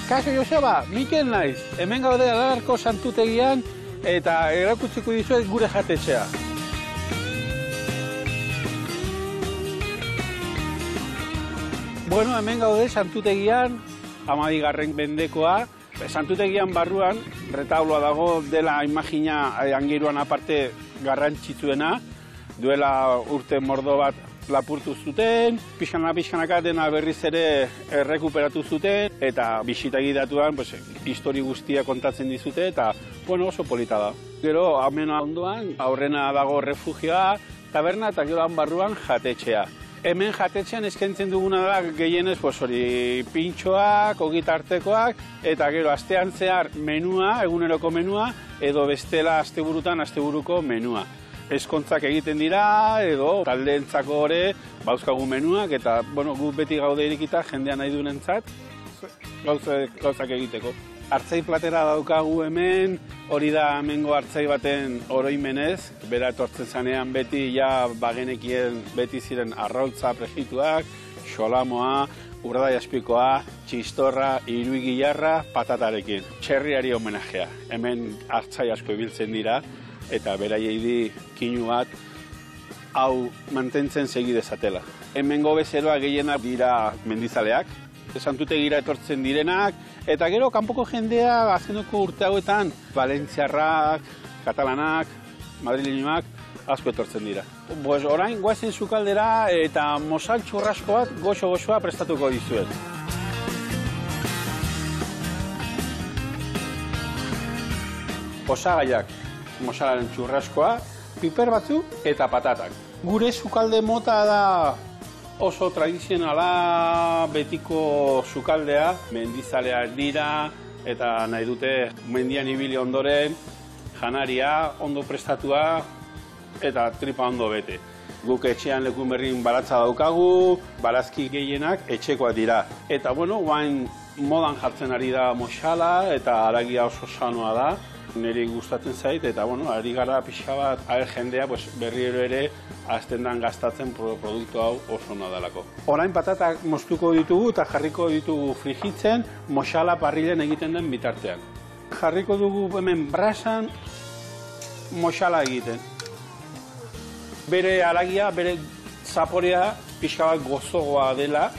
Kaixo Joseba, Mikel naiz. Hemen gaude Aralarko santutegian eta erakutsiko dizuet gure jatetxea. Bueno, hemen gaude santutegian, 12. mendekoa. Santutegian barruan, retabloa dago dela imagina angiruan aparte garrantzitsuena. Duela urte mordo bat lapurtu zuten, pixkanaka dena berriz ere errekuperatu zuten, eta bisita gidatuan histori guztia kontatzen dizute, eta oso polita da. Gero, amena ondoan, aurrena dago refugioa, taberna eta gero barruan jatetxea. Hemen jatetxean eskaintzen duguna da gehienez pintxoak, ogitartekoak, eta gero astean zehar menua, eguneroko menua, edo bestela asteburutan asteburuko menua. Eskontzak egiten dira, edo taldeentzako ere bauzkagu menuak, eta gu beti gaude irikita jendean nahi duenentzat gauzak egiteko. Artzai platera daukagu hemen, hori da hemengo artzai baten oroimenez, bera etortzen zanean beti bagenekien beti ziren arrautza prejituak, xolamoa, urradai aspikoa, txistorra, iruigilarra, patatarekin. Txerriari homenajea, hemen artzai asko ibiltzen dira, eta beraiei di kinu bat hau mantentzen segi dezatela. Hemengo bezeroa gehienak dira mendizaleak, santutegira etortzen direnak, eta gero kanpoko jendea azkeneko urte hauetan valentziarrak, katalanak, madrilinoak asko etortzen dira. Orain goazen sukaldera eta mosal txurrasko bat goxo-goxoa prestatuko dizuet. Osagaiak, mosalaren txurraskoa, piper batzu eta patatak. Gure sukalde mota da oso tradizionala, betiko sukaldea, mendizaleak dira, eta nahi dute mendian ibili ondoren, janaria, ondo prestatua, eta tripa ondo bete. Guk etxean lekun berrin baratza daukagu, barazki gehienak etxekoak dira. Eta guain modan jartzen ari da moxala, eta haragia oso sanoa da. Niri gustatzen zait, eta ari gara pixka bat jendea berriro ere azten dan gastatzen produktu hau oso nadalako. Orain patatak moztuko ditugu eta jarriko ditugu frijitzen, moxala parrilen egiten den bitartean. Jarriko dugu hemen brasan moxala egiten. Bere haragia, bere zaporea pixka bat gozogoa dela,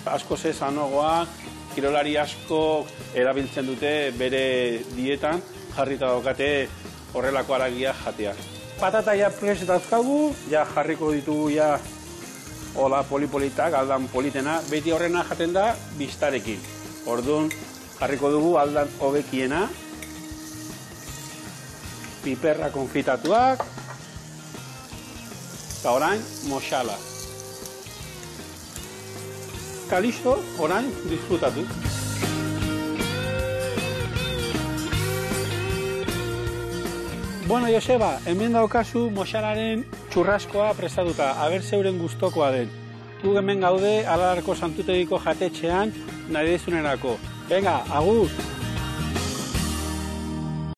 asko zezanogoa, kirolari asko erabiltzen dute bere dietan, jarrita daukate horrelako haragia jatea. Patata prest dauzkagu, jarriko ditugu hola polipolitak, aldan politena, beti horrena jaten da biztarekin. Orduan jarriko dugu aldan hobekiena, piperra konfitatuak, eta orain moxala. Eta listo, orain disfrutatu. Bueno, Joseba, hemen daukazu moxalaren txurraskoa prestatuta, aber zeuren gustokoa den. Gu hemen gaude Aralarko santutegiko jatetxean nahi dezunerako. Venga, agur!